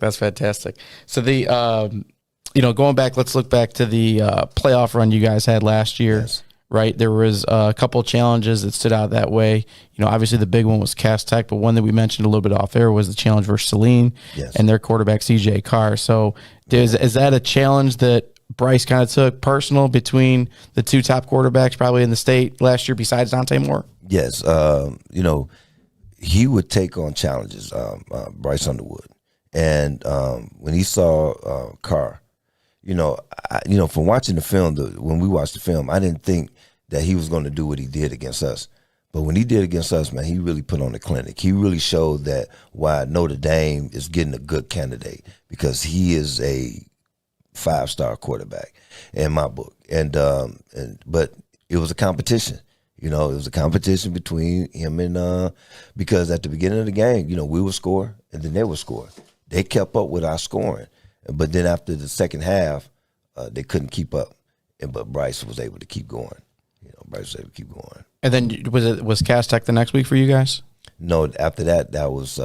That's fantastic. So going back, let's look back to the playoff run you guys had last year. Yes. Right, there was a couple of challenges that stood out that way. Obviously the big one was Cass Tech, but one that we mentioned a little bit off air was the challenge versus Saline and their quarterback CJ Carr. So, is that a challenge that Bryce kind of took personal between the two top quarterbacks probably in the state last year besides Dante Moore? Yes, he would take on challenges, Bryce Underwood, and when he saw Carr, from watching the film, when we watched the film, I didn't think that he was going to do what he did against us. But when he did against us, man, he really put on the clinic. He really showed that why Notre Dame is getting a good candidate, because he is a 5-star quarterback in my book. But it was a competition. It was a competition between him and because at the beginning of the game, we would score and then they would score. They kept up with our scoring. But then after the second half, they couldn't keep up. But Bryce was able to keep going. Bryce was able to keep going. And then was Cass Tech the next week for you guys? No, after that was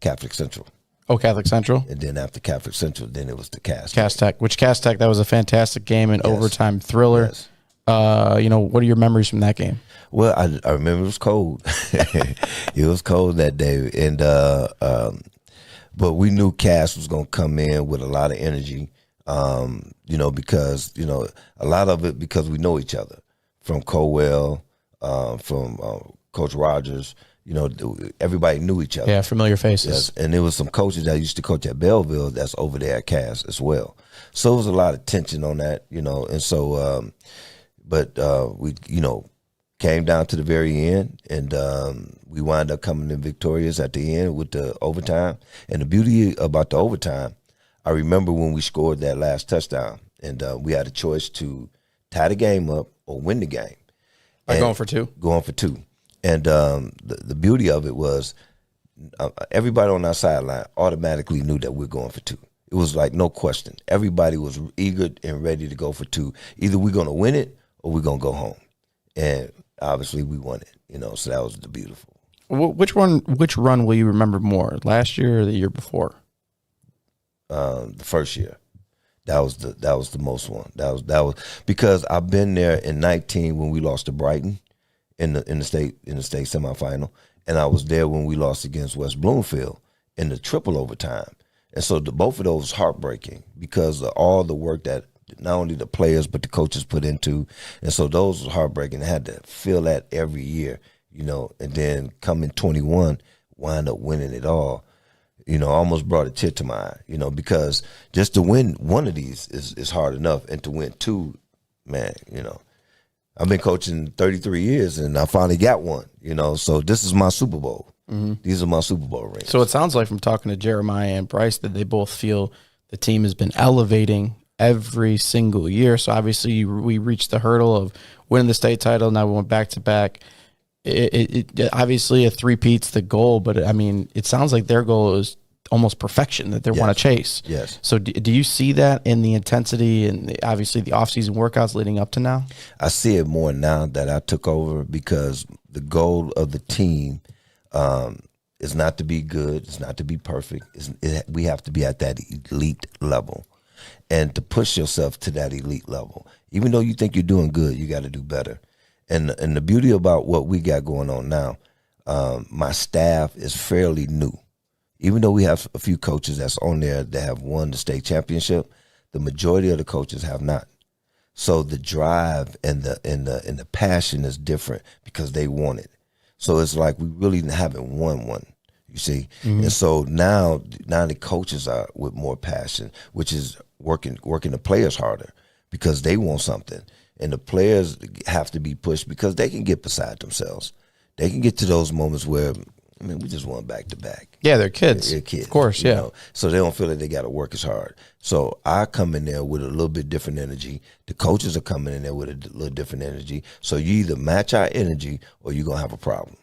Catholic Central. Oh, Catholic Central? And then after Catholic Central, then it was the Cass Tech. Which Cass Tech, that was a fantastic game, an overtime thriller. Yes. What are your memories from that game? Well, I remember it was cold. It was cold that day. And but we knew Cass was going to come in with a lot of energy, because, a lot of it because we know each other from Colwell, from Coach Rogers. Everybody knew each other. Yeah, familiar faces. Yes, and there was some coaches that used to coach at Belleville that's over there at Cass as well. So there was a lot of tension on that, and so, but we, came down to the very end, and we wound up coming in victorious at the end with the overtime. And the beauty about the overtime, I remember when we scored that last touchdown, and we had a choice to tie the game up or win the game. By going for two? Going for two. And the beauty of it was everybody on our sideline automatically knew that we're going for two. It was like no question. Everybody was eager and ready to go for two. Either we're going to win it or we're going to go home. And obviously we won it, so that was the beautiful. Which run will you remember more, last year or the year before? The first year. That was the most one. That was because I've been there in 19 when we lost to Brighton in the state semifinal, and I was there when we lost against West Bloomfield in the triple overtime. And so both of those heartbreaking because of all the work that not only the players but the coaches put into, and so those was heartbreaking. I had to feel that every year, and then come in 21, wind up winning it all. Almost brought a tear to my eye, because just to win one of these is hard enough, and to win two, man, I've been coaching 33 years and I finally got one, so this is my Super Bowl. Mm-hmm. These are my Super Bowl rings. So it sounds like from talking to Jeremiah and Bryce that they both feel the team has been elevating every single year. So obviously we reached the hurdle of winning the state title. Now we went back to back. It obviously a three-peat's the goal, but I mean, it sounds like their goal is almost perfection that they want to chase. Yes. So do you see that in the intensity and obviously the off-season workouts leading up to now? I see it more now that I took over, because the goal of the team is not to be good. It's not to be perfect. We have to be at that elite level, and to push yourself to that elite level. Even though you think you're doing good, you got to do better. And the beauty about what we got going on now, my staff is fairly new. Even though we have a few coaches that's on there that have won the state championship, the majority of the coaches have not. So the drive and the passion is different because they want it. So it's like we really haven't won one, you see. Mm-hmm. And so now the coaches are with more passion, which is working the players harder because they want something. And the players have to be pushed because they can get beside themselves. They can get to those moments where, we just won back-to-back. Yeah, they're kids. They're kids. Of course, yeah. So they don't feel like they got to work as hard. So I come in there with a little bit different energy. The coaches are coming in there with a little different energy. So you either match our energy or you're going to have a problem.